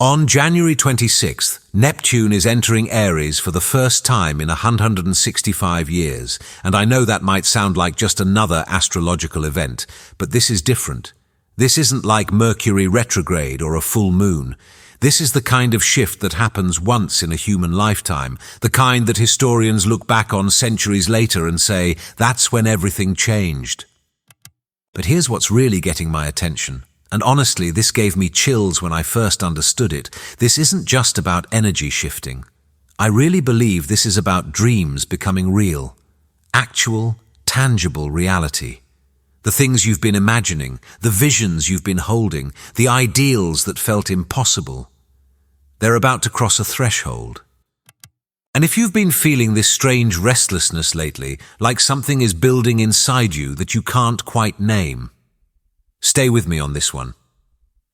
On January 26th, Neptune is entering Aries for the first time in 165 years, and I know that might sound like just another astrological event, but this is different. This isn't like Mercury retrograde or a full moon. This is the kind of shift that happens once in a human lifetime, the kind that historians look back on centuries later and say, that's when everything changed. But here's what's really getting my attention. And honestly, this gave me chills when I first understood it. This isn't just about energy shifting. I really believe this is about dreams becoming real. Actual, tangible reality. The things you've been imagining, the visions you've been holding, the ideals that felt impossible. They're about to cross a threshold. And if you've been feeling this strange restlessness lately, like something is building inside you that you can't quite name, stay with me on this one.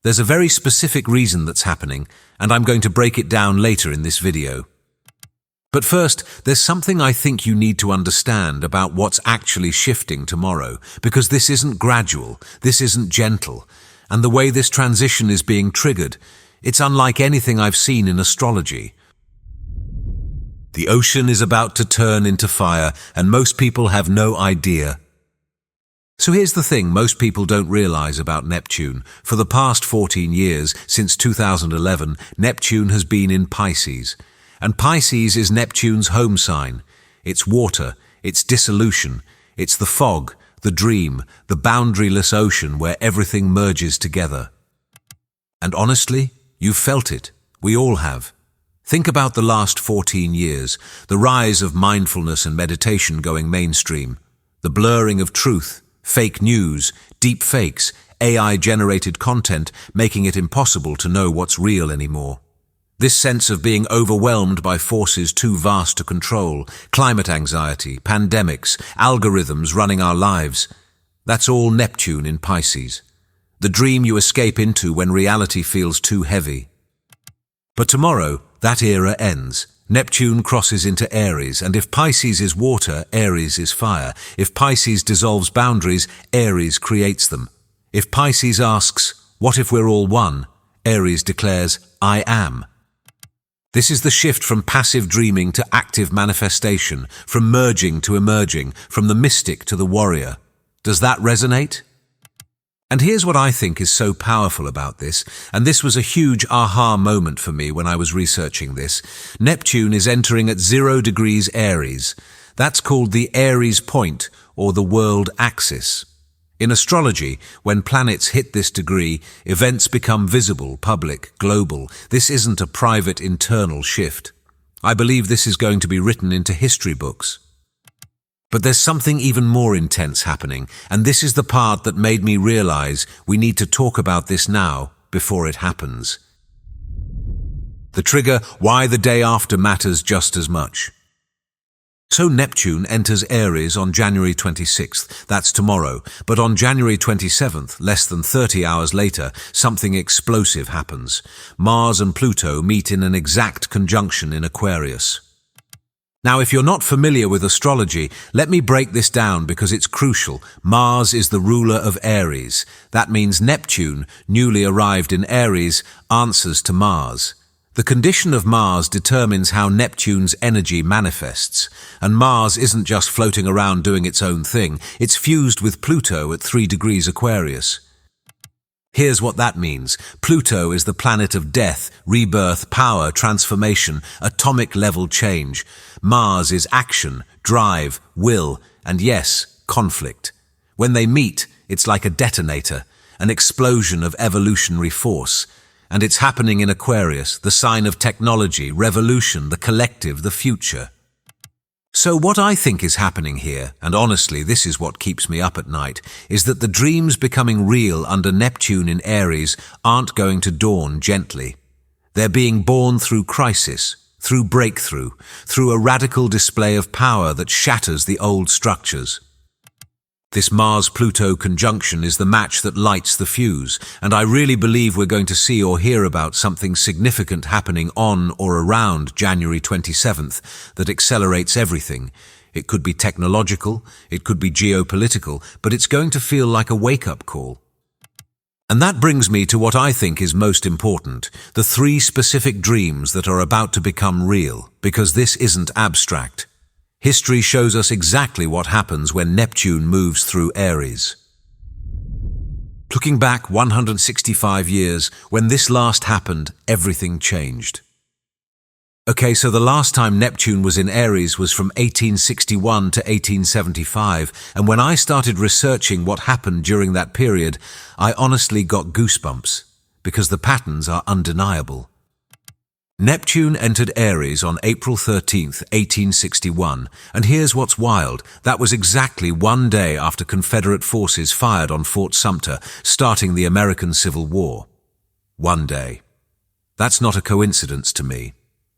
There's a very specific reason that's happening, and I'm going to break it down later in this video. But first, there's something I think you need to understand about what's actually shifting tomorrow, because this isn't gradual, this isn't gentle, and the way this transition is being triggered, it's unlike anything I've seen in astrology. The ocean is about to turn into fire, and most people have no idea. So here's the thing most people don't realize about Neptune. For the past 14 years, since 2011, Neptune has been in Pisces. And Pisces is Neptune's home sign. It's water, it's dissolution, it's the fog, the dream, the boundaryless ocean where everything merges together. And honestly, you've felt it. We all have. Think about the last 14 years, the rise of mindfulness and meditation going mainstream, the blurring of truth, fake news, deep fakes, AI-generated content, making it impossible to know what's real anymore. This sense of being overwhelmed by forces too vast to control, climate anxiety, pandemics, algorithms running our lives, that's all Neptune in Pisces. The dream you escape into when reality feels too heavy. But tomorrow, that era ends. Neptune crosses into Aries, and if Pisces is water, Aries is fire. If Pisces dissolves boundaries, Aries creates them. If Pisces asks, what if we're all one? Aries declares, I am. This is the shift from passive dreaming to active manifestation, from merging to emerging, from the mystic to the warrior. Does that resonate? And here's what I think is so powerful about this, and this was a huge aha moment for me when I was researching this. Neptune is entering at 0 degrees Aries. That's called the Aries Point, or the world axis. In astrology, when planets hit this degree, events become visible, public, global. This isn't a private internal shift. I believe this is going to be written into history books. But there's something even more intense happening, and this is the part that made me realize we need to talk about this now, before it happens. The trigger, why the day after matters just as much. So Neptune enters Aries on January 26th, that's tomorrow, but on January 27th, less than 30 hours later, something explosive happens. Mars and Pluto meet in an exact conjunction in Aquarius. Now, if you're not familiar with astrology, let me break this down because it's crucial. Mars is the ruler of Aries. That means Neptune, newly arrived in Aries, answers to Mars. The condition of Mars determines how Neptune's energy manifests. And Mars isn't just floating around doing its own thing. It's fused with Pluto at 3 degrees Aquarius. Here's what that means. Pluto is the planet of death, rebirth, power, transformation, atomic-level change. Mars is action, drive, will, and yes, conflict. When they meet, it's like a detonator, an explosion of evolutionary force. And it's happening in Aquarius, the sign of technology, revolution, the collective, the future. So what I think is happening here, and honestly this is what keeps me up at night, is that the dreams becoming real under Neptune in Aries aren't going to dawn gently. They're being born through crisis, through breakthrough, through a radical display of power that shatters the old structures. This Mars-Pluto conjunction is the match that lights the fuse, and I really believe we're going to see or hear about something significant happening on or around January 27th that accelerates everything. It could be technological, it could be geopolitical, but it's going to feel like a wake-up call. And that brings me to what I think is most important, the 3 specific dreams that are about to become real, because this isn't abstract. History shows us exactly what happens when Neptune moves through Aries. Looking back 165 years, when this last happened, everything changed. Okay, so the last time Neptune was in Aries was from 1861 to 1875, and when I started researching what happened during that period, I honestly got goosebumps, because the patterns are undeniable. Neptune entered Aries on April 13th, 1861, and here's what's wild. That was exactly 1 day after Confederate forces fired on Fort Sumter, starting the American Civil War. 1 day. That's not a coincidence to me.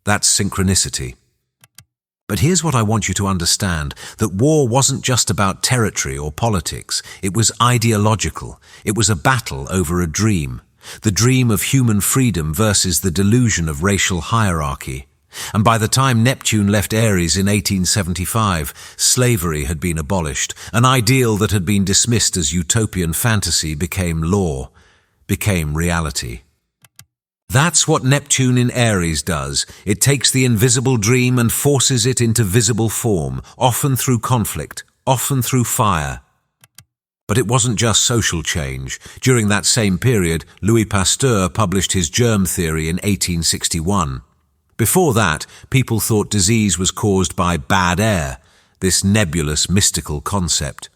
That's synchronicity. But here's what I want you to understand, that war wasn't just about territory or politics. It was ideological. It was a battle over a dream. The dream of human freedom versus the delusion of racial hierarchy. And by the time Neptune left Aries in 1875, slavery had been abolished. An ideal that had been dismissed as utopian fantasy became law, became reality. That's what Neptune in Aries does. It takes the invisible dream and forces it into visible form, often through conflict, often through fire. But it wasn't just social change. During that same period, Louis Pasteur published his germ theory in 1861. Before that, people thought disease was caused by bad air, this nebulous mystical concept.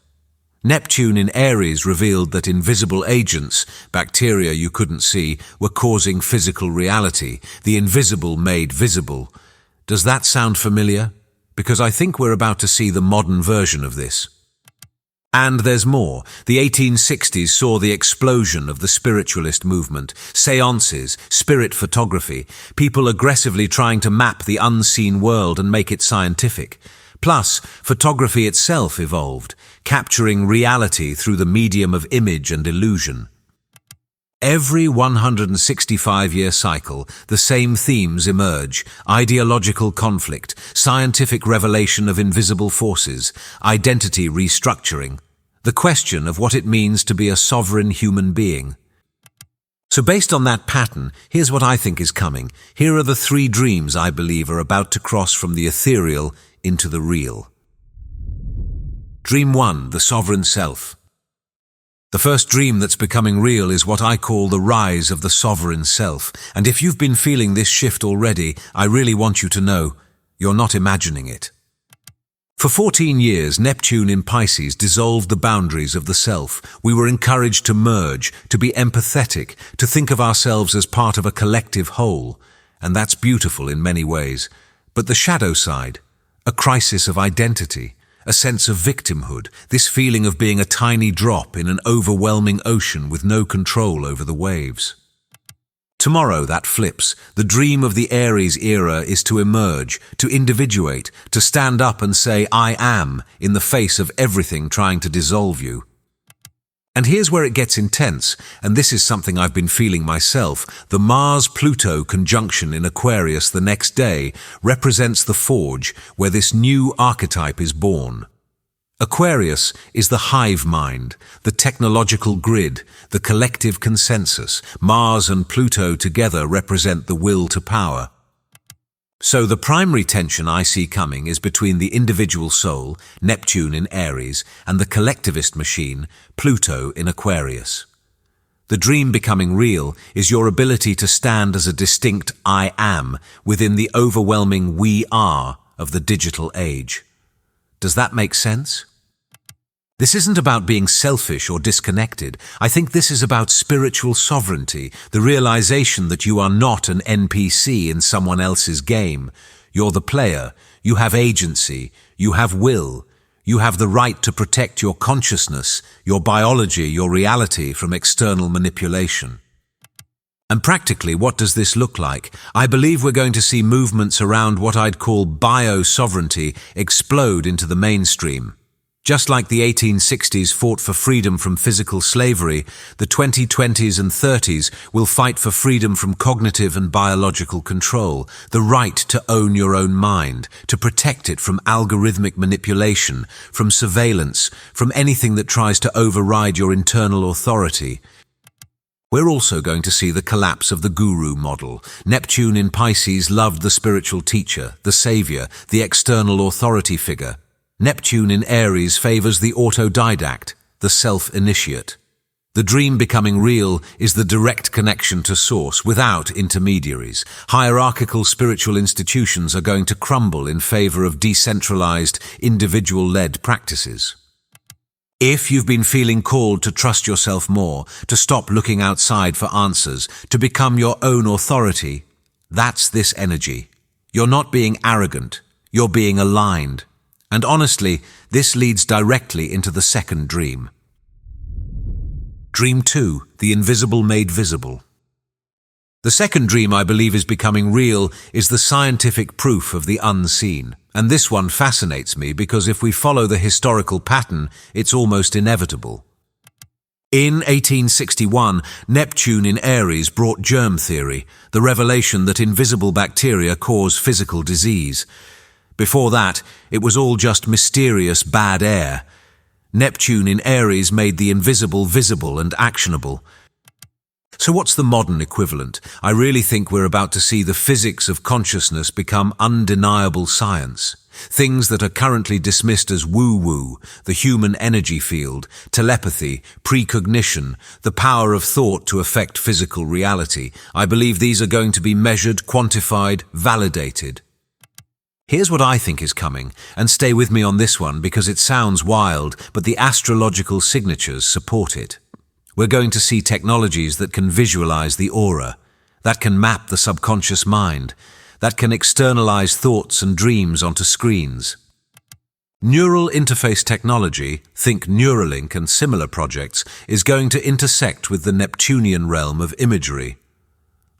Neptune in Aries revealed that invisible agents, bacteria you couldn't see, were causing physical reality, the invisible made visible. Does that sound familiar? Because I think we're about to see the modern version of this. And there's more. The 1860s saw the explosion of the spiritualist movement, seances, spirit photography, people aggressively trying to map the unseen world and make it scientific. Plus, photography itself evolved, capturing reality through the medium of image and illusion. Every 165-year cycle, the same themes emerge: ideological conflict, scientific revelation of invisible forces, identity restructuring, the question of what it means to be a sovereign human being. So based on that pattern, here's what I think is coming. Here are the 3 dreams I believe are about to cross from the ethereal into the real. Dream 1, the sovereign self. The first dream that's becoming real is what I call the rise of the sovereign self. And if you've been feeling this shift already, I really want you to know, you're not imagining it. For 14 years, Neptune in Pisces dissolved the boundaries of the self. We were encouraged to merge, to be empathetic, to think of ourselves as part of a collective whole. And that's beautiful in many ways. But the shadow side, a crisis of identity, a sense of victimhood, this feeling of being a tiny drop in an overwhelming ocean with no control over the waves. Tomorrow that flips. The dream of the Aries era is to emerge, to individuate, to stand up and say, I am, in the face of everything trying to dissolve you. And here's where it gets intense, and this is something I've been feeling myself. The Mars-Pluto conjunction in Aquarius the next day represents the forge where this new archetype is born. Aquarius is the hive mind, the technological grid, the collective consensus. Mars and Pluto together represent the will to power. So the primary tension I see coming is between the individual soul, Neptune in Aries, and the collectivist machine, Pluto in Aquarius. The dream becoming real is your ability to stand as a distinct I am within the overwhelming we are of the digital age. Does that make sense? This isn't about being selfish or disconnected. I think this is about spiritual sovereignty, the realization that you are not an NPC in someone else's game. You're the player. You have agency. You have will. You have the right to protect your consciousness, your biology, your reality from external manipulation. And practically, what does this look like? I believe we're going to see movements around what I'd call bio-sovereignty explode into the mainstream. Just like the 1860s fought for freedom from physical slavery, the 2020s and 30s will fight for freedom from cognitive and biological control, the right to own your own mind, to protect it from algorithmic manipulation, from surveillance, from anything that tries to override your internal authority. We're also going to see the collapse of the guru model. Neptune in Pisces loved the spiritual teacher, the savior, the external authority figure. Neptune in Aries favors the autodidact, the self-initiate. The dream becoming real is the direct connection to source without intermediaries. Hierarchical spiritual institutions are going to crumble in favor of decentralized, individual-led practices. If you've been feeling called to trust yourself more, to stop looking outside for answers, to become your own authority, that's this energy. You're not being arrogant, you're being aligned. And honestly, this leads directly into the second dream. Dream 2, the invisible made visible. The second dream I believe is becoming real is the scientific proof of the unseen. And this one fascinates me because if we follow the historical pattern, it's almost inevitable. In 1861, Neptune in Aries brought germ theory, the revelation that invisible bacteria cause physical disease. Before that, it was all just mysterious bad air. Neptune in Aries made the invisible visible and actionable. So what's the modern equivalent? I really think we're about to see the physics of consciousness become undeniable science. Things that are currently dismissed as woo-woo, the human energy field, telepathy, precognition, the power of thought to affect physical reality. I believe these are going to be measured, quantified, validated. Here's what I think is coming, and stay with me on this one because it sounds wild, but the astrological signatures support it. We're going to see technologies that can visualize the aura, that can map the subconscious mind, that can externalize thoughts and dreams onto screens. Neural interface technology, think Neuralink and similar projects, is going to intersect with the Neptunian realm of imagery.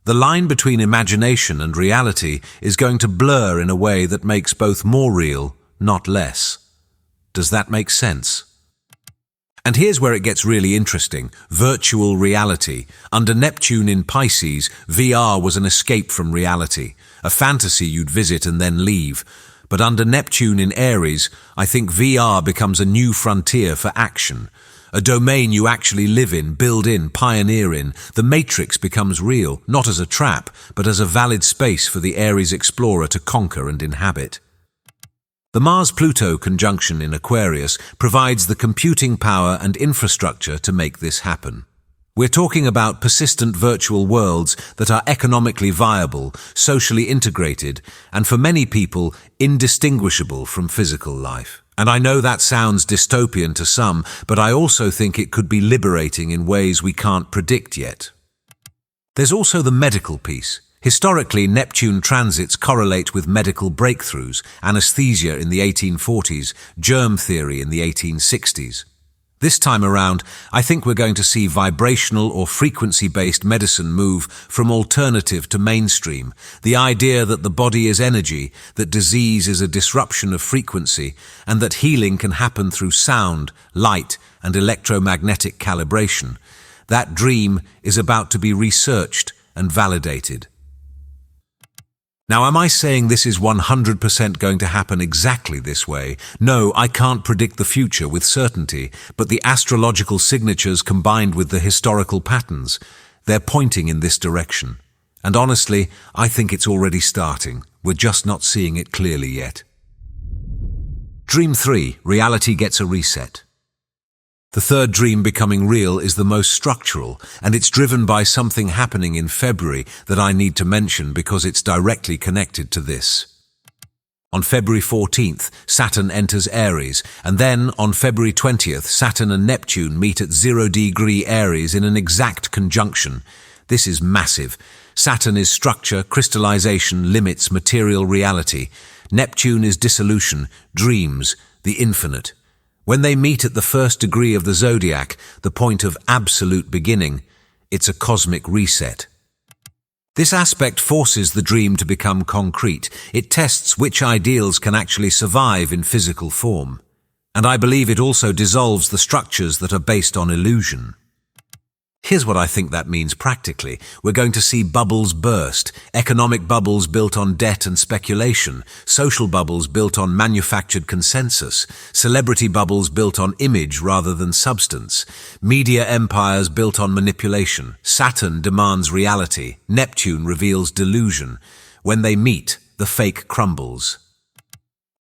The line between imagination and reality is going to blur in a way that makes both more real, not less. Does that make sense? And here's where it gets really interesting. Virtual reality. Under Neptune in Pisces, VR was an escape from reality, a fantasy you'd visit and then leave. But under Neptune in Aries, I think VR becomes a new frontier for action. A domain you actually live in, build in, pioneer in. The matrix becomes real, not as a trap, but as a valid space for the Aries explorer to conquer and inhabit. The Mars-Pluto conjunction in Aquarius provides the computing power and infrastructure to make this happen. We're talking about persistent virtual worlds that are economically viable, socially integrated, and for many people, indistinguishable from physical life. And I know that sounds dystopian to some, but I also think it could be liberating in ways we can't predict yet. There's also the medical piece. Historically, Neptune transits correlate with medical breakthroughs, anesthesia in the 1840s, germ theory in the 1860s. This time around, I think we're going to see vibrational or frequency-based medicine move from alternative to mainstream. The idea that the body is energy, that disease is a disruption of frequency, and that healing can happen through sound, light, and electromagnetic calibration. That dream is about to be researched and validated. Now, am I saying this is 100% going to happen exactly this way? No, I can't predict the future with certainty, but the astrological signatures combined with the historical patterns, they're pointing in this direction. And honestly, I think it's already starting. We're just not seeing it clearly yet. Dream 3, reality gets a reset. The third dream becoming real is the most structural, and it's driven by something happening in February that I need to mention because it's directly connected to this. On February 14th, Saturn enters Aries, and then on February 20th, Saturn and Neptune meet at 0° Aries in an exact conjunction. This is massive. Saturn is structure, crystallization, limits, material reality. Neptune is dissolution, dreams, the infinite. When they meet at the first degree of the zodiac, the point of absolute beginning, it's a cosmic reset. This aspect forces the dream to become concrete. It tests which ideals can actually survive in physical form. And I believe it also dissolves the structures that are based on illusion. Here's what I think that means practically. We're going to see bubbles burst, economic bubbles built on debt and speculation, social bubbles built on manufactured consensus, celebrity bubbles built on image rather than substance, media empires built on manipulation. Saturn demands reality, Neptune reveals delusion. When they meet, the fake crumbles.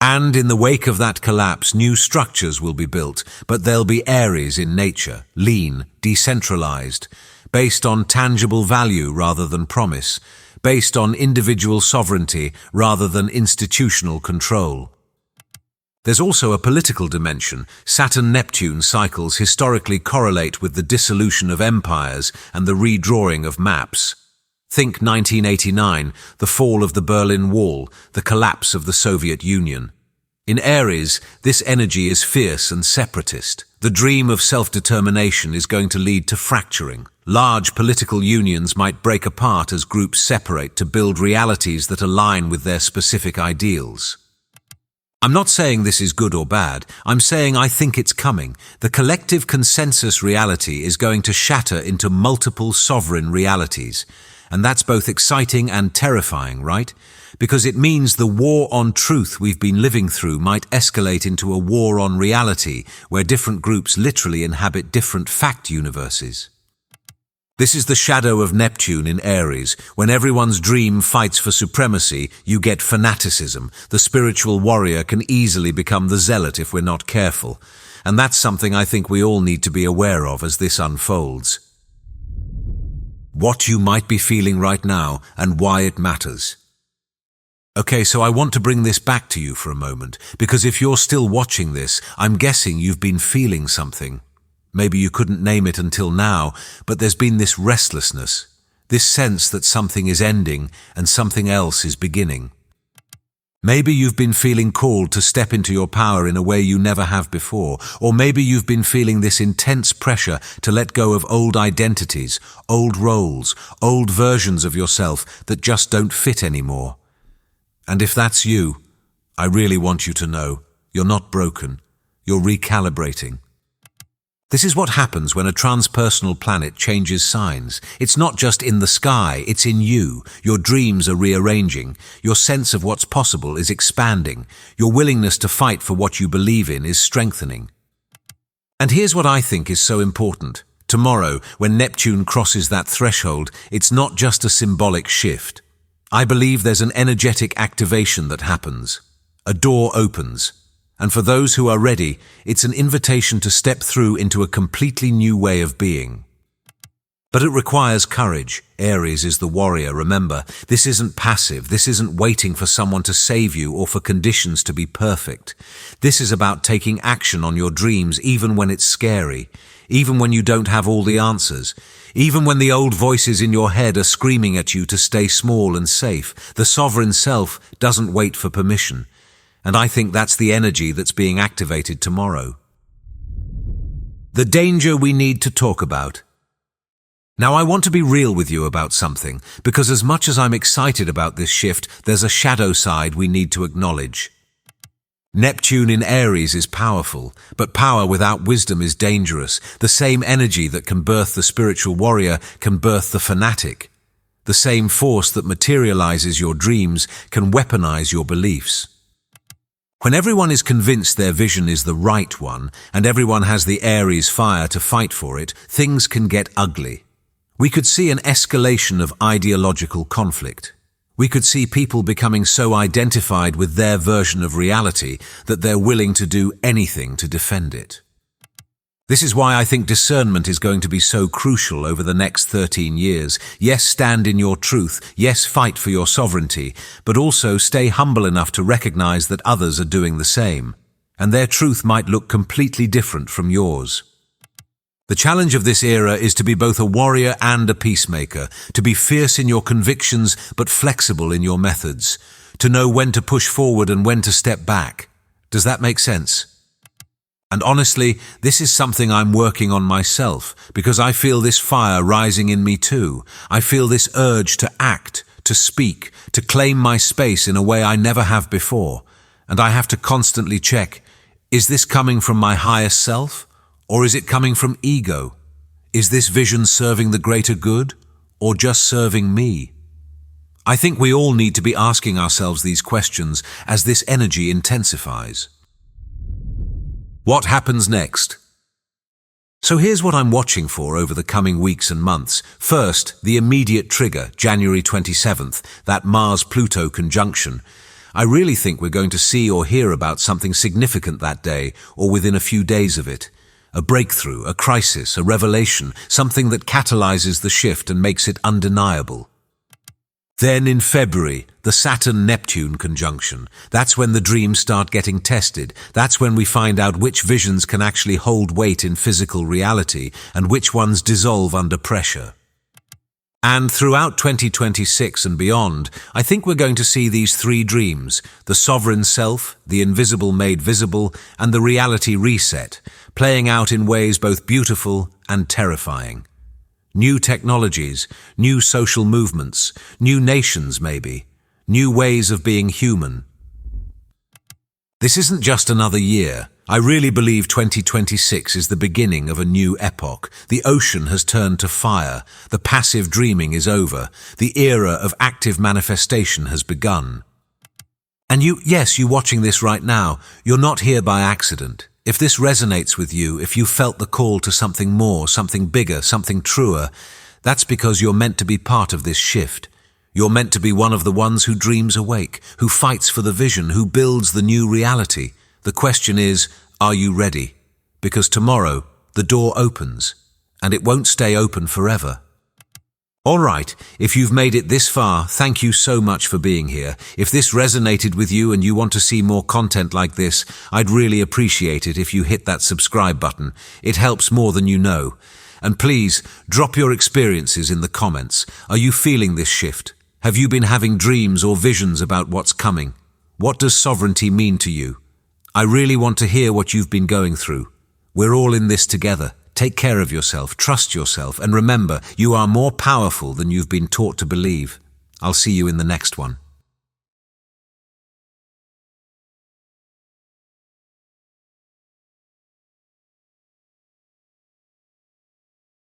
And in the wake of that collapse, new structures will be built, but they'll be Aries in nature, lean, decentralized, based on tangible value rather than promise, based on individual sovereignty rather than institutional control. There's also a political dimension. Saturn-Neptune cycles historically correlate with the dissolution of empires and the redrawing of maps. Think 1989, the fall of the Berlin Wall, the collapse of the Soviet Union. In Aries, this energy is fierce and separatist. The dream of self-determination is going to lead to fracturing. Large political unions might break apart as groups separate to build realities that align with their specific ideals. I'm not saying this is good or bad. I'm saying I think it's coming. The collective consensus reality is going to shatter into multiple sovereign realities. And that's both exciting and terrifying, right? Because it means the war on truth we've been living through might escalate into a war on reality, where different groups literally inhabit different fact universes. This is the shadow of Neptune in Aries. When everyone's dream fights for supremacy, you get fanaticism. The spiritual warrior can easily become the zealot if we're not careful. And that's something I think we all need to be aware of as this unfolds. What you might be feeling right now and why it matters. Okay, so I want to bring this back to you for a moment, because if you're still watching this, I'm guessing you've been feeling something. Maybe you couldn't name it until now, but there's been this restlessness, this sense that something is ending and something else is beginning. Maybe you've been feeling called to step into your power in a way you never have before, or maybe you've been feeling this intense pressure to let go of old identities, old roles, old versions of yourself that just don't fit anymore. And if that's you, I really want you to know, you're not broken, you're recalibrating. This is what happens when a transpersonal planet changes signs. It's not just in the sky, it's in you. Your dreams are rearranging. Your sense of what's possible is expanding. Your willingness to fight for what you believe in is strengthening. And here's what I think is so important. Tomorrow, when Neptune crosses that threshold, it's not just a symbolic shift. I believe there's an energetic activation that happens. A door opens. And for those who are ready, it's an invitation to step through into a completely new way of being. But it requires courage. Aries is the warrior, remember. This isn't passive. This isn't waiting for someone to save you or for conditions to be perfect. This is about taking action on your dreams even when it's scary, even when you don't have all the answers, even when the old voices in your head are screaming at you to stay small and safe. The sovereign self doesn't wait for permission. And I think that's the energy that's being activated tomorrow. The danger we need to talk about. Now, I want to be real with you about something, because as much as I'm excited about this shift, there's a shadow side we need to acknowledge. Neptune in Aries is powerful, but power without wisdom is dangerous. The same energy that can birth the spiritual warrior can birth the fanatic. The same force that materializes your dreams can weaponize your beliefs. When everyone is convinced their vision is the right one, and everyone has the Aries fire to fight for it, things can get ugly. We could see an escalation of ideological conflict. We could see people becoming so identified with their version of reality that they're willing to do anything to defend it. This is why I think discernment is going to be so crucial over the next 13 years. Yes, stand in your truth. Yes, fight for your sovereignty, but also stay humble enough to recognize that others are doing the same, and their truth might look completely different from yours. The challenge of this era is to be both a warrior and a peacemaker, to be fierce in your convictions but flexible in your methods, to know when to push forward and when to step back. Does that make sense? And honestly, this is something I'm working on myself, because I feel this fire rising in me too. I feel this urge to act, to speak, to claim my space in a way I never have before. And I have to constantly check, is this coming from my highest self? Or is it coming from ego? Is this vision serving the greater good, or just serving me? I think we all need to be asking ourselves these questions as this energy intensifies. What happens next? So here's what I'm watching for over the coming weeks and months. First, the immediate trigger, January 27th, that Mars-Pluto conjunction. I really think we're going to see or hear about something significant that day, or within a few days of it. A breakthrough, a crisis, a revelation, something that catalyzes the shift and makes it undeniable. Then in February, the Saturn-Neptune conjunction. That's when the dreams start getting tested. That's when we find out which visions can actually hold weight in physical reality and which ones dissolve under pressure. And throughout 2026 and beyond, I think we're going to see these three dreams, the sovereign self, the invisible made visible, and the reality reset, playing out in ways both beautiful and terrifying. New technologies, new social movements, new nations maybe, new ways of being human. This isn't just another year. I really believe 2026 is the beginning of a new epoch. The ocean has turned to fire. The passive dreaming is over. The era of active manifestation has begun. And you watching this right now, you're not here by accident. If this resonates with you, if you felt the call to something more, something bigger, something truer, that's because you're meant to be part of this shift. You're meant to be one of the ones who dreams awake, who fights for the vision, who builds the new reality. The question is, are you ready? Because tomorrow, the door opens, and it won't stay open forever. All right, if you've made it this far, thank you so much for being here. If this resonated with you and you want to see more content like this, I'd really appreciate it if you hit that subscribe button. It helps more than you know. And please, drop your experiences in the comments. Are you feeling this shift? Have you been having dreams or visions about what's coming? What does sovereignty mean to you? I really want to hear what you've been going through. We're all in this together. Take care of yourself, trust yourself, and remember, you are more powerful than you've been taught to believe. I'll see you in the next one.